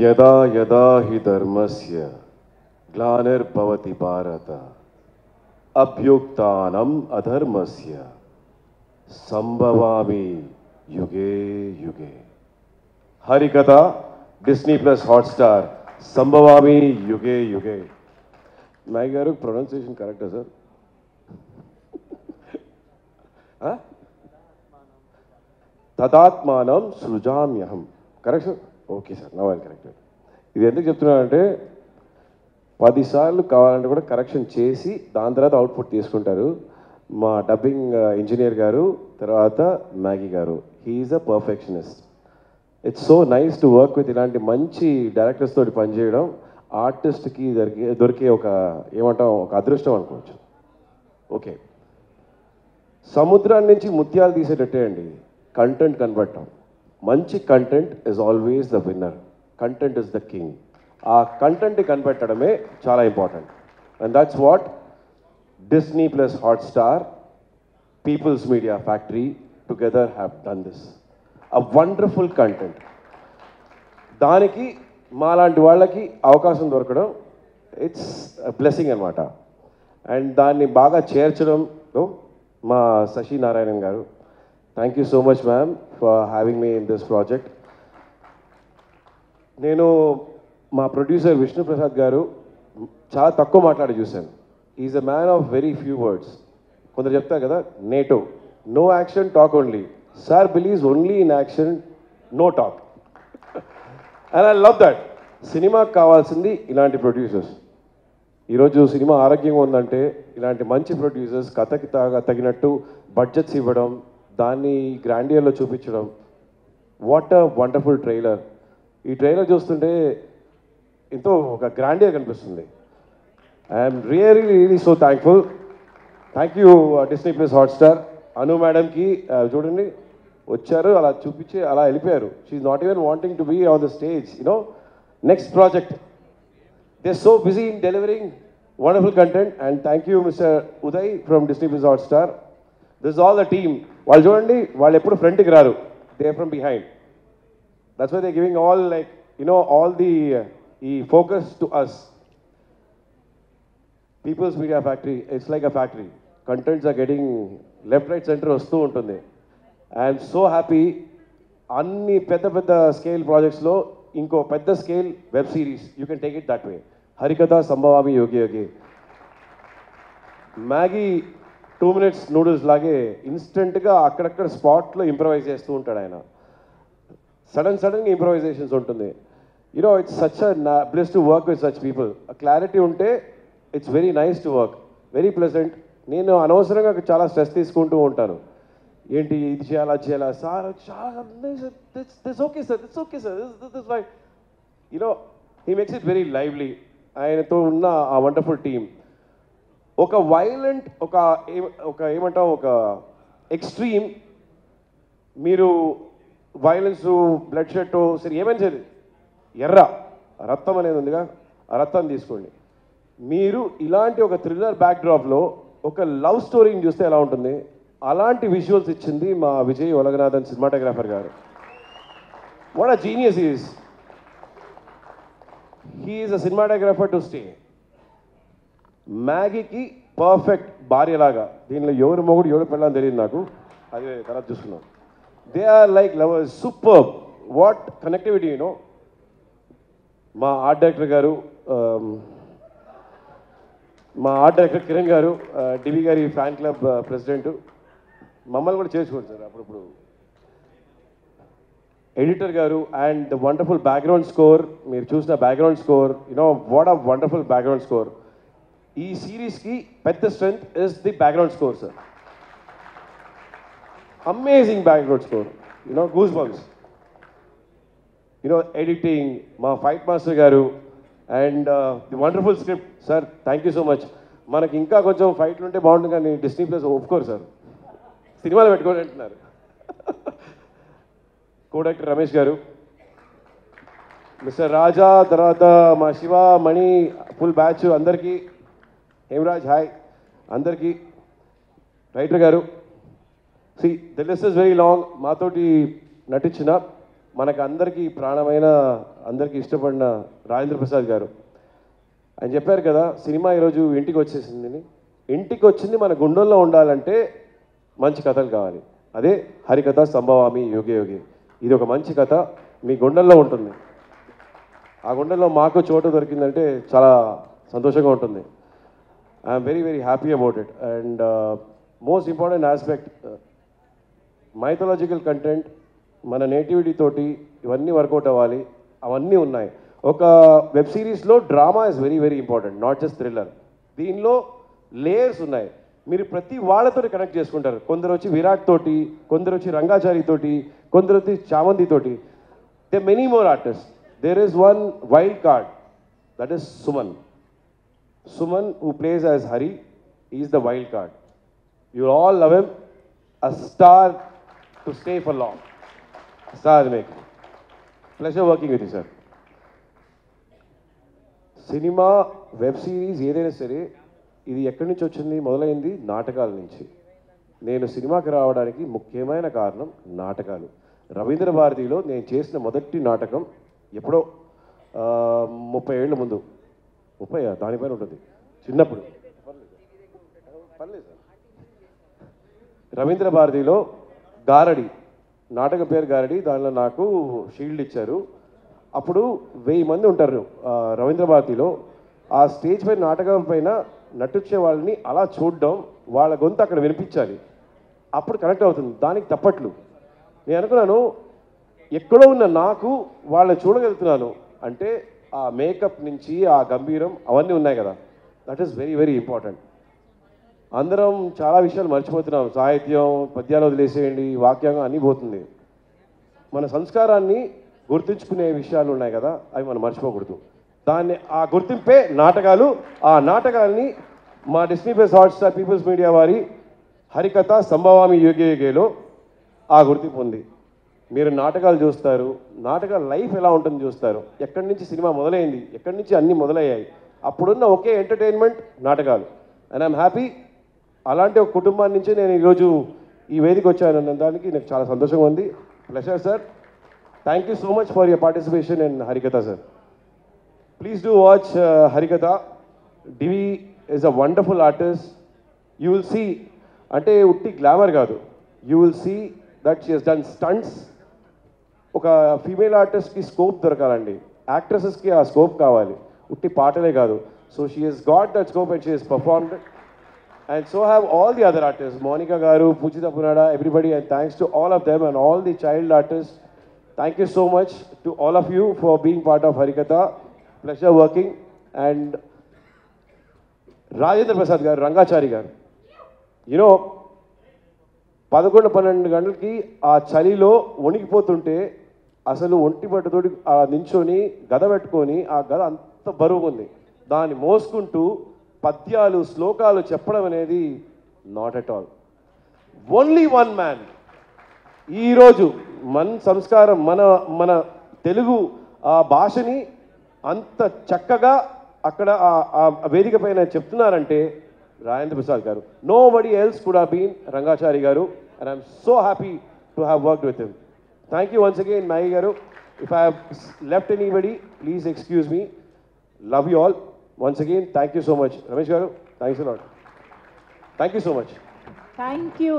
యదా యదా హి ధర్మస్య గ్లానిర్భవతి భారత అభ్యుక్తానం అధర్మస్య సంభవామి యుగే యుగే. హరికథ డిస్నీ ప్లస్ హాట్స్టార్ సంభవామి యుగే యుగే. నాయ్ గారు ప్రొనౌన్సియేషన్ కరెక్టా సార్? తదాత్మానం సృజామ్యహం. Correct sir? Okay sir, now I correct. ఇది ఎందుకు చెప్తున్నానంటే 10 సార్లు కావాలంటే కూడా కరెక్షన్ చేసి దాని తర్వాత అవుట్పుట్ తీసుకుంటారు. మా డబ్బింగ్ ఇంజనీర్ గారు, తర్వాత మ్యాగీ గారు, he is a perfectionist. It's so nice to work with ఇలాంటి మంచి డైరెక్టర్స్ తోటి పనిచేయడం. ఆర్టిస్ట్కి దొరికే ఒక ఏమంటాం, ఒక అదృష్టం అనుకోవచ్చు. ఓకే, సముద్రాన్ని నుంచి ముత్యాలు తీసేటట్టే అండి కంటెంట్ కనబడటం. మంచి content is always the winner. Content is the king. ఆ కంటెంట్ కనిపెట్టడమే చాలా important. And that's what Disney plus Hotstar, People's media Factory together have done this. A wonderful content. దానికి మాలాంటి వాళ్ళకి అవకాశం దొరకడం ఇట్స్ బ్లెస్సింగ్ అనమాట. అండ్ దాన్ని బాగా చేర్చడంలో మా శశి నారాయణన్ గారు, thank you so much ma'am for having me in this project. నేను మా ప్రొడ్యూసర్ విష్ణుప్రసాద్ గారు చాలా తక్కువ మాట్లాడి చూశాను. Is a man of very few words. కొందరు చెప్తారు కదా, నేటో, no action talk only. Sir believes only in action, no talk. And I love that. సినిమాకి కావాల్సింది ఇలాంటి ప్రొడ్యూసర్స్. ఈరోజు సినిమా ఆరోగ్యంగా ఉందంటే ఇలాంటి మంచి ప్రొడ్యూసర్స్ కథకి తగినట్టు బడ్జెట్స్ ఇవ్వడం, దాన్ని గ్రాండియర్లో చూపించడం. What a wonderful trailer. ఈ ట్రైలర్ చూస్తుంటే ఎంతో ఒక గ్రాండియర్ కనిపిస్తుంది. I'm really so thankful. Thank you Disney plus Hotstar. Anu మేడంకి చూడండి, వచ్చారు, అలా చూపించి అలా వెళ్ళిపోయారు. She's not even wanting to be on the stage. You know, next project. They are so busy in delivering wonderful content. And thank you mister Uday from Disney plus Hotstar. This all the team. వాళ్ళు చూడండి, వాళ్ళు ఎప్పుడు ఫ్రంట్కి రారు, they are from behind. That's why they giving all like all the ఈ focus to us. Peoples media factory, it's like a factory. Contents are getting left right centre వస్తూ ఉంటుంది. I'm so happy. అన్ని పెద్ద పెద్ద scale ప్రాజెక్ట్స్లో ఇంకో పెద్ద scale web series, you can take it that way. Harikatha సంభవామి యోగి యోగి. మ్యాగీ 2 minutes నూడిల్స్ లాగే ఇన్స్టెంట్గా అక్కడక్కడ స్పాట్లో ఇంప్రవైజ్ చేస్తూ ఉంటాడు ఆయన. సడన్గా ఇంప్రవైజేషన్స్ ఉంటుంది. It's such a bless to work with such people. Clarity ఉంటే it's very nice to work, very pleasant. నేను అనవసరంగా చాలా స్ట్రెస్ తీసుకుంటూ ఉంటాను. ఏంటి ఇది చేయాలా, అది చేయాలా sir, this okay sir, this okay sir, this why he makes it very lively. ఆయనతో ఉన్న ఆ వండర్ఫుల్ టీమ్. ఒక వైలెంట్, ఒక ఏమంటాం, ఒక ఎక్స్ట్రీమ్. మీరు వైలెన్స్, బ్లడ్ షెడ్, సరే ఏమైనా సరే, ఎర్ర రక్తం అనేది ఉందిగా, ఆ రక్తం తీసుకోండి. మీరు ఇలాంటి ఒక థ్రిల్లర్ బ్యాక్డ్రాప్లో ఒక లవ్ స్టోరీని చూస్తే ఎలా ఉంటుంది, అలాంటి విజువల్స్ ఇచ్చింది మా విజయ్ ఒలగనాథన్ సినిమాటోగ్రాఫర్ గారు. What a genius is. He is a cinematographer to stay. మ్యాగీకి పర్ఫెక్ట్ భార్యలాగా. దీనిలో ఎవరు మొగుడు ఎవరు పెళ్ళని తెలియదు నాకు, అదే తర్వాత చూసుకున్నాం. They are like lovers. Super. What connectivity. మా ఆర్ట్ డైరెక్టర్ గారు, మా ఆర్ట్ డైరెక్టర్ కిరణ్ గారు, డివి గారి ఫ్యాన్ క్లబ్ ప్రెసిడెంట్. మమ్మల్ని కూడా చేసుకోండి సార్ అప్పుడప్పుడు. ఎడిటర్ గారు and the wonderful background score. మీరు చూసిన background score, what a wonderful background score. ఈ సిరీస్కి పెద్ద strength is the background score sir. Amazing background score. Goose bumps. Editing మా ఫైట్ మాస్టర్ గారు and the wonderful script. Sir thank you so much. మనకి ఇంకా కొంచెం ఫైట్లు ఉంటే బాగుంటుంది, కానీ డిస్నీ ప్లస్ ఒప్పుకోరు సార్, సినిమాలు పెట్టుకోని అంటున్నారు. కో డైరెక్టర్ రమేష్ గారు, మిస్టర్ రాజా, తర్వాత మా శివ, మణి, ఫుల్ బ్యాచ్ అందరికీ, హేమరాజ్ హాయ్ అందరికీ. రైటర్ గారు, see the list is very long. మాతోటి నటించిన మనకు అందరికీ ప్రాణమైన అందరికీ ఇష్టపడిన రాజేంద్ర ప్రసాద్ గారు ఆయన చెప్పారు కదా సినిమా ఈరోజు ఇంటికి వచ్చేసిందని. ఇంటికి వచ్చింది మన గుండెల్లో ఉండాలంటే మంచి కథలు కావాలి. అదే హరికథ సంభవామి యోగి యోగి. ఇది ఒక మంచి కథ మీ గుండెల్లో ఉంటుంది. ఆ గుండెల్లో మాకు చోటు దొరికిందంటే చాలా సంతోషంగా ఉంటుంది. I'm very very happy about it. And most important aspect mythological content మన నేటివిటీ తోటి ఇవన్నీ వర్కౌట్ అవ్వాలి. అవన్నీ ఉన్నాయి. ఒక వెబ్ సిరీస్లో drama is very very important, not just thriller. దీనిలో లేయర్స్ ఉన్నాయి. మీరు ప్రతి వాళ్ళతో కనెక్ట్ చేసుకుంటారు. కొందరు వచ్చి విరాట్ తోటి, కొందరు వచ్చి రంగాచారి తోటి, కొందరు వచ్చి చామంతి తోటి. They many more artist. There is one wild card, that is Suman. Suman who plays as Hari, he is the wild card. You all love him. A star to stay for long. Star make. Pleasure working with you, sir. Cinema web series ఏదైనా సరే ఇది ఎక్కడి నుంచి వచ్చింది? మొదలైంది నాటకాల నుంచి. నేను సినిమాకి రావడానికి ముఖ్యమైన కారణం నాటకాలు. రవీంద్ర భారతిలో నేను చేసిన మొదటి నాటకం ఎప్పుడో 30 ఏళ్ళ ముందు, 30 దానిపైన ఉంటుంది, చిన్నప్పుడు. రవీంద్ర భారతిలో గారడి నాటకం పేరు గారడి. దానిలో నాకు షీల్డ్ ఇచ్చారు. అప్పుడు 1000 మంది ఉంటారు రవీంద్ర భారతిలో. ఆ స్టేజ్ పైన నాటకం పైన నటించే వాళ్ళని అలా చూడడం, వాళ్ళ గొంతు అక్కడ వినిపించాలి. అప్పుడు కనెక్ట్ అవుతుంది. దానికి తప్పట్లు. నేను అనుకున్నాను ఎక్కడో ఉన్న నాకు వాళ్ళని చూడగలుగుతున్నాను అంటే ఆ మేకప్ నుంచి ఆ గంభీరం అవన్నీ ఉన్నాయి కదా. That is very very important. అందరం చాలా విషయాలు మర్చిపోతున్నాం. సాహిత్యం పద్యాలు వదిలేసేయండి, వాక్యంగా అన్నీ పోతుంది. మన సంస్కారాన్ని గుర్తుంచుకునే విషయాలు ఉన్నాయి కదా, అవి మనం మర్చిపోకూడదు. దాన్ని ఆ గుర్తింపే నాటకాలు. ఆ నాటకాలని మా Disney plus Hotstar People's Media వారి హరికథ సంభవామి యోగి యోగిలో ఆ గుర్తింపు ఉంది. మీరు నాటకాలు చూస్తారు, నాటకాల లైఫ్ ఎలా ఉంటుందో చూస్తారు. ఎక్కడి నుంచి సినిమా మొదలైంది, ఎక్కడి నుంచి అన్నీ మొదలయ్యాయి. అప్పుడున్న ఒకే ఎంటర్టైన్మెంట్ నాటకాలు. అండ్ ఐఎమ్ హ్యాపీ అలాంటి ఒక కుటుంబాన్ని నుంచి నేను ఈరోజు ఈ వేదిక వచ్చాను దానికి నాకు చాలా సంతోషంగా ఉంది. Pleasure sir. Thank you so much for your participation in Harikatha, sir. Please do watch Harikatha. Divi is a wonderful artist. You will see, ante utti glamour kaadu. You will see that she has done stunts. Oka female artist ki scope dorakalandi. Actresses ki aa scope kavali. Utti paatale kaadu. So she has got that scope and she has performed. And so have all the other artists. Monica Garu, Pujita Punada, everybody. And thanks to all of them and all the child artists. Thank you so much to all of you for being part of Harikatha. Pleasure working. And Rajendra Prasad garu, Rangachari garu. You know, 11-12 గంటలకి ఆ చలిలో వణికిపోతుంటే అసలు ఒంటి పట్టుతోటి ఆ నించొని గద పెట్టుకొని ఆ గద అంత బరువు ఉంది. దాన్ని మోసుకుంటూ పద్యాలు శ్లోకాలు చెప్పడం అనేది not at all. Only one man. ఈరోజు మన సంస్కారం మన మన తెలుగు ఆ భాషని అంత చక్కగా అక్కడ ఆ వేదిక పైన చెప్తున్నారంటే రాజేంద్ర ప్రసాద్ గారు. Nobody else could have been Rangachari గారు. And I'm so happy to have worked with him. Thank you once again Maggie గారు. If I have left anybody please excuse me. Love you all. Once again thank you so much. Ramesh గారు thanks a lot. Thank you so much. Thank you.